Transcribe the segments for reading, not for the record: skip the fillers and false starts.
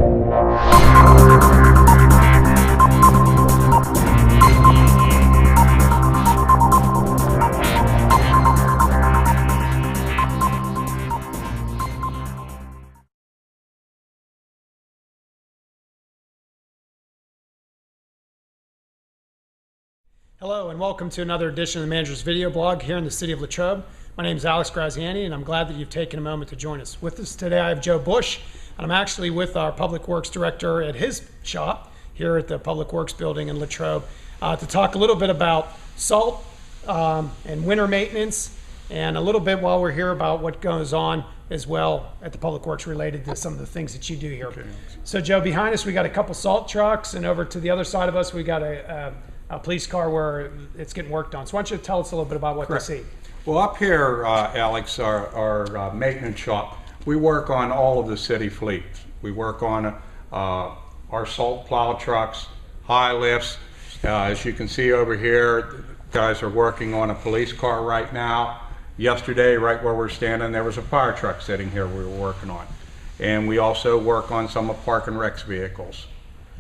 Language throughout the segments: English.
Hello and welcome to another edition of the Manager's Video Blog here in the city of Latrobe. My name is Alex Graziani and I'm glad that you've taken a moment to join us. With us today I have Joe Bush, and I'm actually with our Public Works Director at his shop here at the Public Works Building in Latrobe to talk a little bit about salt and winter maintenance, and a little bit while we're here about what goes on as well at the Public Works related to some of the things that you do here. Okay. So Joe, behind us we got a couple salt trucks, and over to the other side of us we got a police car where it's getting worked on. So why don't you tell us a little bit about what Correct. they see? Well, up here, Alex, our maintenance shop, we work on all of the city fleets. We work on our salt plow trucks, high lifts. As you can see over here, guys are working on a police car right now. Yesterday, right where we're standing, there was a fire truck sitting here we were working on. And we also work on some of Park and Rec's vehicles.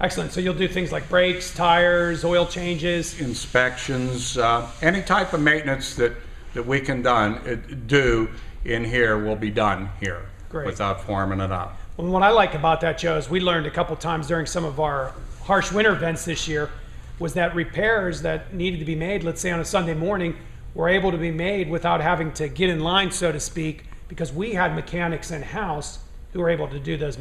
Excellent. So you'll do things like brakes, tires, oil changes, inspections, any type of maintenance that we can do in here will be done here. Great. Without forming it up. Well, what I like about that, Joe, is we learned a couple times during some of our harsh winter events this year was that repairs that needed to be made, let's say on a Sunday morning, were able to be made without having to get in line, so to speak, because we had mechanics in-house who were able to do those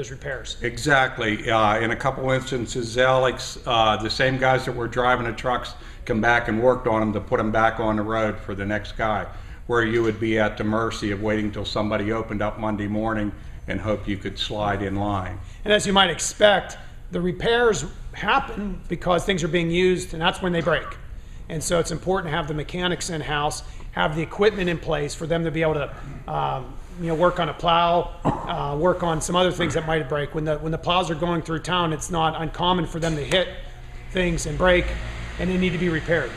repairs. Exactly. In a couple instances, Alex, the same guys that were driving the trucks come back and worked on them to put them back on the road for the next guy, where you would be at the mercy of waiting until somebody opened up Monday morning and hope you could slide in line. And as you might expect, the repairs happen because things are being used, and that's when they break. And so it's important to have the mechanics in-house, have the equipment in place for them to be able to work on a plow, work on some other things that might break. When the plows are going through town, it's not uncommon for them to hit things and break, and they need to be repaired.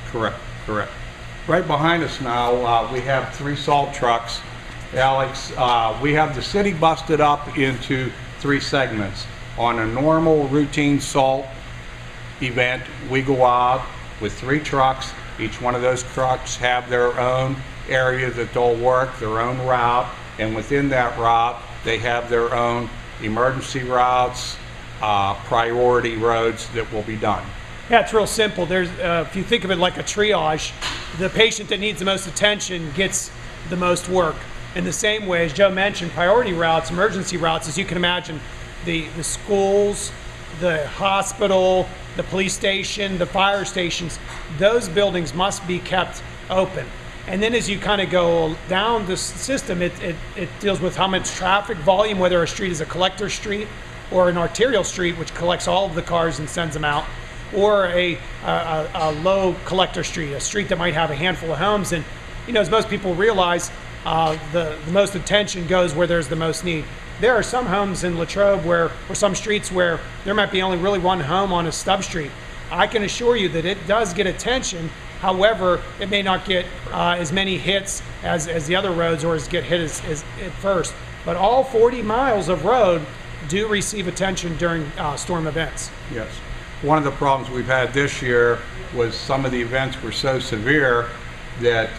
Correct, correct. Right behind us now, we have 3 salt trucks. Alex, we have the city busted up into 3 segments. On a normal routine salt event, we go out with 3 trucks. Each one of those trucks have their own area that they'll work, their own route, and within that route they have their own emergency routes, priority roads that will be done. Yeah, it's real simple. There's if you think of it like a triage, the patient that needs the most attention gets the most work. In the same way, as Joe mentioned, priority routes, emergency routes, as you can imagine, the schools, the hospital, the police station, the fire stations, those buildings must be kept open. And then as you kind of go down the system, it deals with how much traffic volume, whether a street is a collector street or an arterial street, which collects all of the cars and sends them out, or a low collector street, a street that might have a handful of homes. And as most people realize, the most attention goes where there's the most need. There are some homes in Latrobe or some streets where there might be only really one home on a stub street. I can assure you that it does get attention. However, it may not get as many hits as the other roads, or get hit as at first. But all 40 miles of road do receive attention during storm events. Yes. One of the problems we've had this year was some of the events were so severe that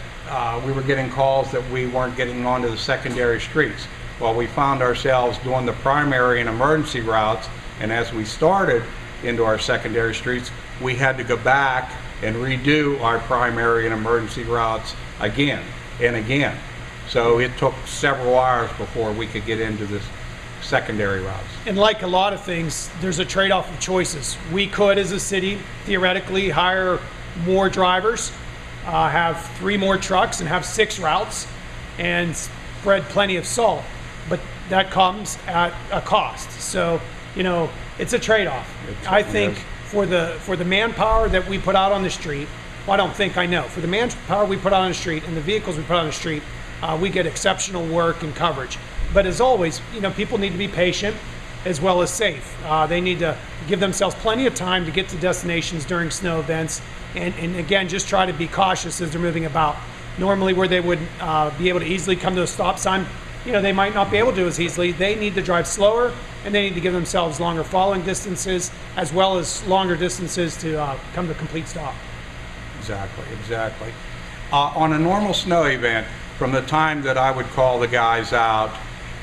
we were getting calls that we weren't getting onto the secondary streets. Well, we found ourselves doing the primary and emergency routes, and as we started into our secondary streets, we had to go back and redo our primary and emergency routes again and again. So it took several hours before we could get into the secondary routes. And like a lot of things, there's a trade-off of choices. We could, as a city, theoretically hire more drivers, have 3 more trucks and have 6 routes, and spread plenty of salt. But that comes at a cost. So, it's a trade-off. I think for the manpower that we put out on the street, well, I don't think, I know. For the manpower we put out on the street and the vehicles we put on the street, we get exceptional work and coverage. But as always, people need to be patient as well as safe. They need to give themselves plenty of time to get to destinations during snow events, and again, just try to be cautious as they're moving about. Normally where they would be able to easily come to a stop sign, they might not be able to do as easily. They need to drive slower, and they need to give themselves longer following distances, as well as longer distances to come to a complete stop. Exactly. On a normal snow event, from the time that I would call the guys out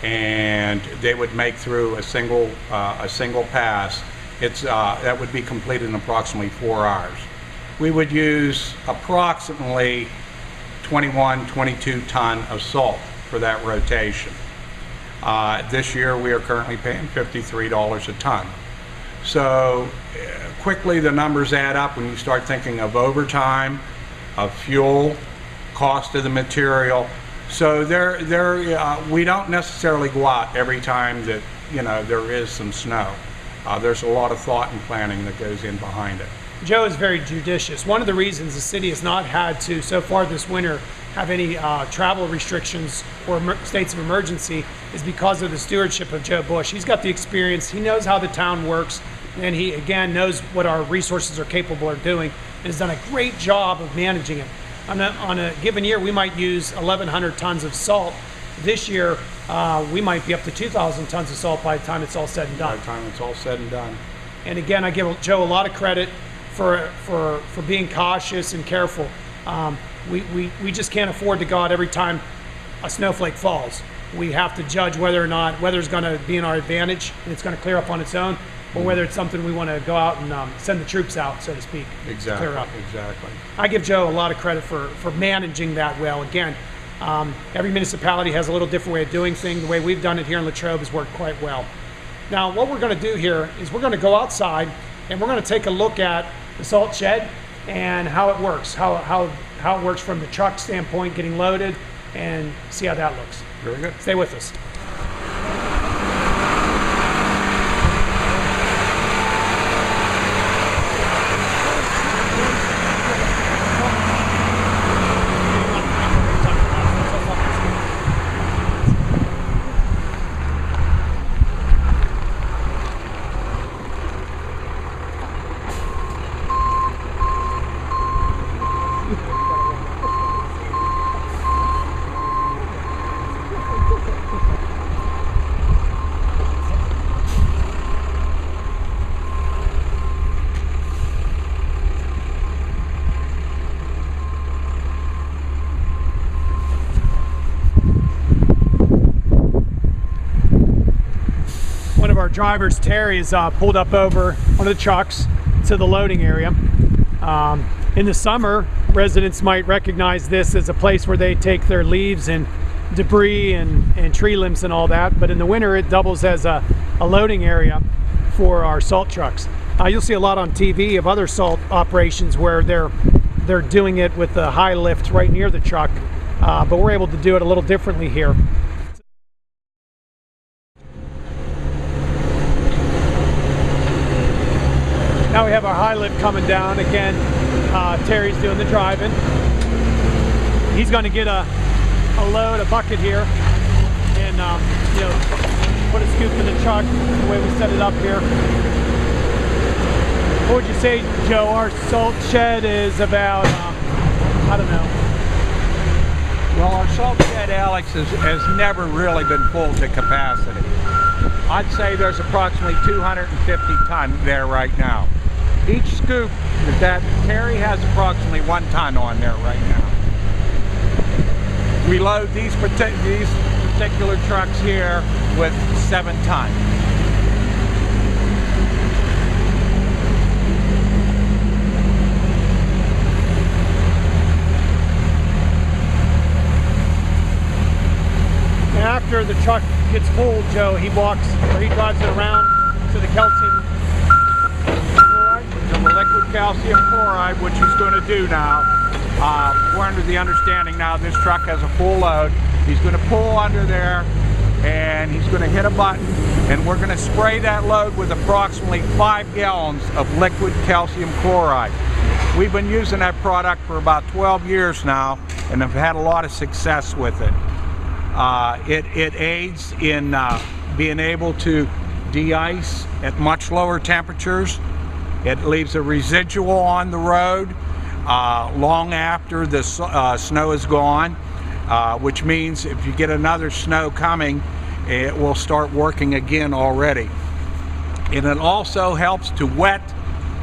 and they would make through a single pass, that would be completed in approximately 4 hours. We would use approximately 21, 22 ton of salt for that rotation. This year we are currently paying $53 a ton. So quickly the numbers add up when you start thinking of overtime, of fuel, cost of the material. So we don't necessarily go out every time that there is some snow. There's a lot of thought and planning that goes in behind it. Joe is very judicious. One of the reasons the city has not had to, so far this winter, have any travel restrictions or states of emergency is because of the stewardship of Joe Bush. He's got the experience, he knows how the town works, and he, again, knows what our resources are capable of doing, and has done a great job of managing it. On a given year, we might use 1,100 tons of salt. This year, we might be up to 2,000 tons of salt by the time it's all said and done. By the time it's all said and done. And again, I give Joe a lot of credit for being cautious and careful. We just can't afford to go out every time a snowflake falls. We have to judge whether or not weather's going to be in our advantage and it's going to clear up on its own, or whether it's something we want to go out and send the troops out, so to speak, to clear up. Exactly. I give Joe a lot of credit for managing that well. Again, every municipality has a little different way of doing things. The way we've done it here in Latrobe has worked quite well. Now, what we're going to do here is we're going to go outside and we're going to take a look at the salt shed and how it works, how it works from the truck standpoint, getting loaded, and see how that looks. Very good. Stay with us. Our drivers, Terry, is pulled up over one of the trucks to the loading area. In the summer, residents might recognize this as a place where they take their leaves and debris and tree limbs and all that, but in the winter it doubles as a loading area for our salt trucks. You'll see a lot on TV of other salt operations where they're doing it with the high lift right near the truck, but we're able to do it a little differently here. Now we have our high lift coming down. Again, Terry's doing the driving. He's going to get a load, a bucket here, and put a scoop in the truck the way we set it up here. What would you say, Joe? Our salt shed is about, I don't know. Well, our salt shed, Alex, has never really been full to capacity. I'd say there's approximately 250 ton there right now. Each scoop that Terry has approximately 1 ton on there right now. We load these particular trucks here with 7 ton. After the truck gets full, Joe, he drives it around to the calcium chloride. To the liquid calcium chloride, which he's going to do now. We're under the understanding now this truck has a full load. He's going to pull under there and he's going to hit a button, and we're going to spray that load with approximately 5 gallons of liquid calcium chloride. We've been using that product for about 12 years now and have had a lot of success with it. It aids in being able to de-ice at much lower temperatures. It leaves a residual on the road long after the snow is gone. which means if you get another snow coming, it will start working again already. And it also helps to wet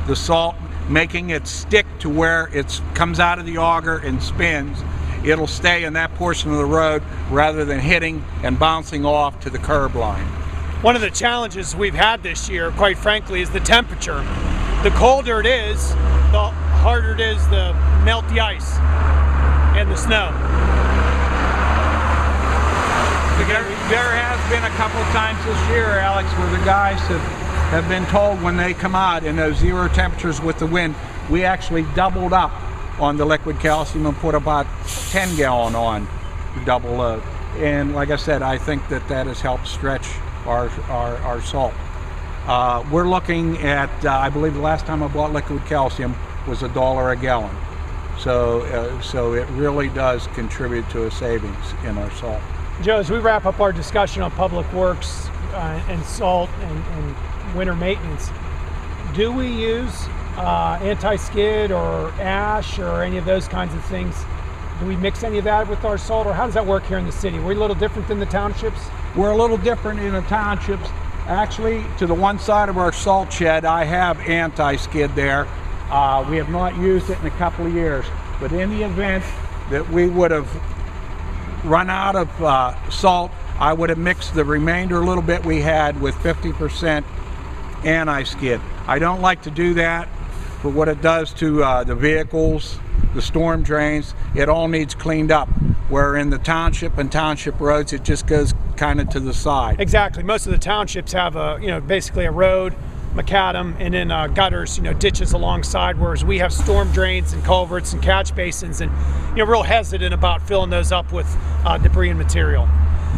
the salt, making it stick to where it comes out of the auger and spins. It'll stay in that portion of the road rather than hitting and bouncing off to the curb line. One of the challenges we've had this year, quite frankly, is the temperature. The colder it is, the harder it is to melt the ice and the snow. There has been a couple times this year, Alex, where the guys have been told when they come out in those 0 temperatures with the wind, we actually doubled up on the liquid calcium and put about 10 gallon on the double load. And like I said, I think that has helped stretch our salt. We're looking at, I believe the last time I bought liquid calcium was $1 a gallon. So it really does contribute to a savings in our salt. Joe, as we wrap up our discussion on public works and salt and winter maintenance, do we use anti-skid or ash or any of those kinds of things? Do we mix any of that with our salt, or how does that work here in the city? We're a little different than the townships? We're a little different in the townships. Actually, to the one side of our salt shed, I have anti-skid there. We have not used it in a couple of years, but in the event that we would have run out of salt, I would have mixed the remainder a little bit we had with 50% anti-skid. I don't like to do that for what it does to the vehicles, the storm drains. It all needs cleaned up, where in the township and township roads it just goes kind of to the side. Exactly. Most of the townships have basically a road, macadam, and then gutters, ditches alongside, whereas we have storm drains and culverts and catch basins, and real hesitant about filling those up with debris and material.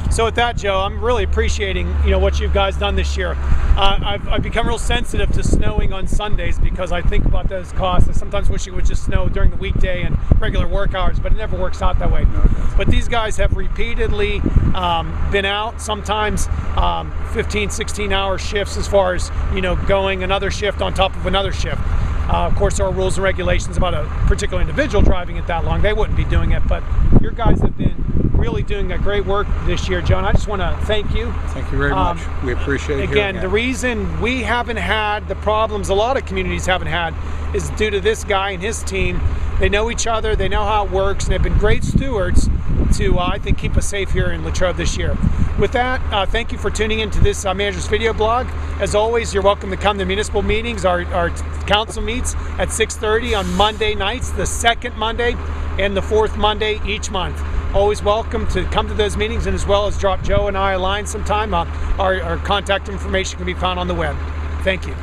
So with that, Joe, I'm really appreciating what you guys done this year. I've become real sensitive to snowing on Sundays because I think about those costs. I sometimes wish it would just snow during the weekday and regular work hours, but it never works out that way. But these guys have repeatedly been out, sometimes 15, 16-hour shifts as far as going another shift on top of another shift. Of course, there are rules and regulations about a particular individual driving it that long. They wouldn't be doing it, but your guys have been really doing a great work this year, Joe, and I just want to thank you. Thank you very much. We appreciate it. Again, the reason we haven't had the problems a lot of communities haven't had is due to this guy and his team. They know each other, they know how it works, and they've been great stewards to, I think, keep us safe here in Latrobe this year. With that, thank you for tuning into this manager's video blog. As always, you're welcome to come to municipal meetings. Our council meets at 6:30 on Monday nights, the second Monday and the fourth Monday each month. Always welcome to come to those meetings, and as well as drop Joe and I a line sometime. Our contact information can be found on the web. Thank you.